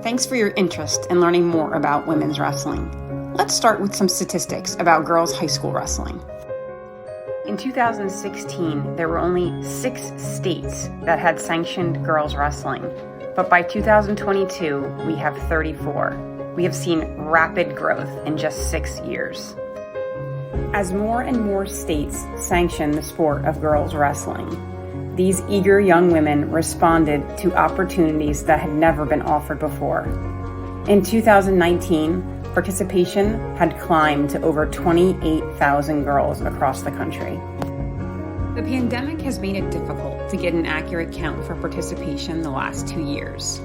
Thanks for your interest in learning more about women's wrestling. Let's start with some statistics about girls' high school wrestling. In 2016, there were only 6 states that had sanctioned girls' wrestling, but by 2022, we have 34. We have seen rapid growth in just 6 years. As more and more states sanction the sport of girls' wrestling, these eager young women responded to opportunities that had never been offered before. In 2019, participation had climbed to over 28,000 girls across the country. The pandemic has made it difficult to get an accurate count for participation the last 2 years.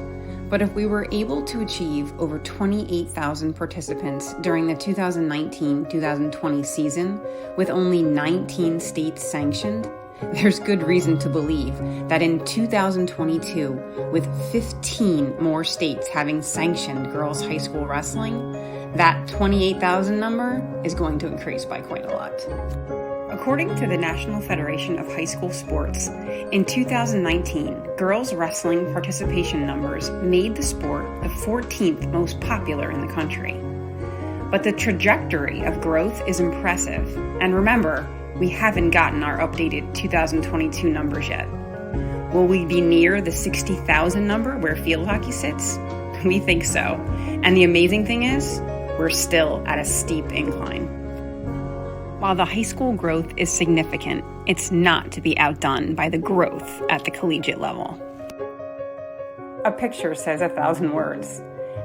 But if we were able to achieve over 28,000 participants during the 2019-2020 season with only 19 states sanctioned, there's good reason to believe that in 2022, with 15 more states having sanctioned girls' high school wrestling, that 28,000 number is going to increase by quite a lot. According to the National Federation of High School Sports, in 2019, girls' wrestling participation numbers made the sport the 14th most popular in the country. But the trajectory of growth is impressive, and remember, we haven't gotten our updated 2022 numbers yet. Will we be near the 60,000 number where field hockey sits? We think so. And the amazing thing is, we're still at a steep incline. While the high school growth is significant, it's not to be outdone by the growth at the collegiate level. A picture says 1,000 words,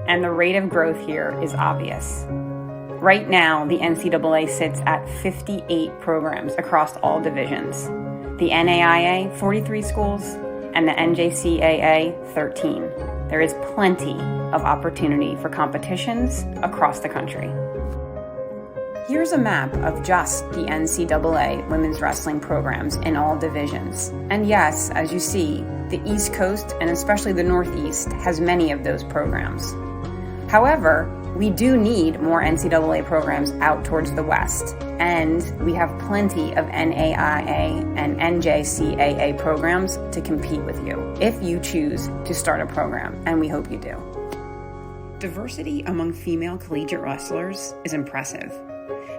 and the rate of growth here is obvious. Right now, the NCAA sits at 58 programs across all divisions. The NAIA, 43 schools, and the NJCAA, 13. There is plenty of opportunity for competitions across the country. Here's a map of just the NCAA women's wrestling programs in all divisions. And yes, as you see, the East Coast, and especially the Northeast, has many of those programs. However, we do need more NCAA programs out towards the West, and we have plenty of NAIA and NJCAA programs to compete with you if you choose to start a program, and we hope you do. Diversity among female collegiate wrestlers is impressive.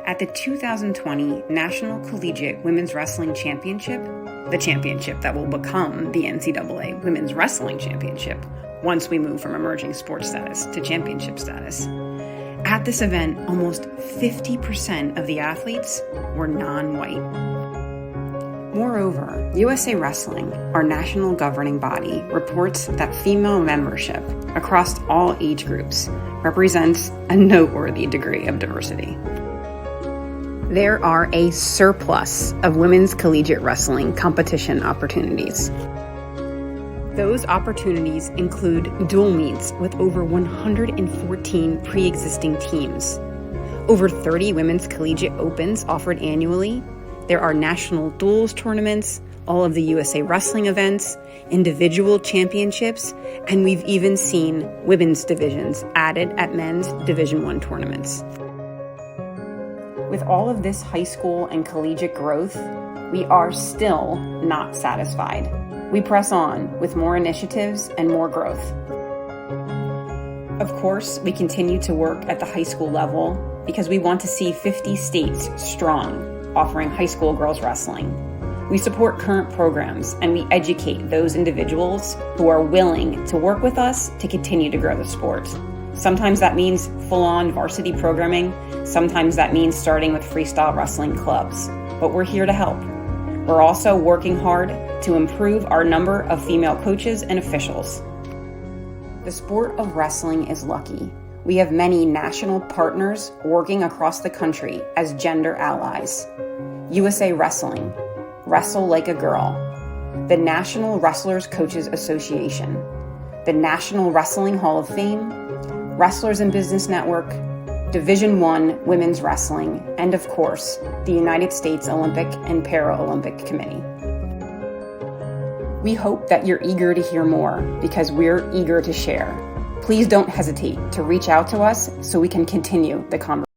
At the 2020 National Collegiate Women's Wrestling Championship, the championship that will become the NCAA Women's Wrestling Championship once we move from emerging sports status to championship status, at this event, almost 50% of the athletes were non-white. Moreover, USA Wrestling, our national governing body, reports that female membership across all age groups represents a noteworthy degree of diversity. There are a surplus of women's collegiate wrestling competition opportunities. Those opportunities include dual meets with over 114 pre-existing teams, over 30 women's collegiate opens offered annually. There are national duals tournaments, all of the USA Wrestling events, individual championships, and we've even seen women's divisions added at men's Division I tournaments. With all of this high school and collegiate growth, we are still not satisfied. We press on with more initiatives and more growth. Of course, we continue to work at the high school level because we want to see 50 states strong offering high school girls wrestling. We support current programs and we educate those individuals who are willing to work with us to continue to grow the sport. Sometimes that means full-on varsity programming. Sometimes that means starting with freestyle wrestling clubs. But we're here to help. We're also working hard to improve our number of female coaches and officials. The sport of wrestling is lucky. We have many national partners working across the country as gender allies. USA Wrestling, Wrestle Like a Girl, the National Wrestlers Coaches Association, the National Wrestling Hall of Fame, Wrestlers in Business Network, Division I Women's Wrestling, and of course, the United States Olympic and Paralympic Committee. We hope that you're eager to hear more because we're eager to share. Please don't hesitate to reach out to us so we can continue the conversation.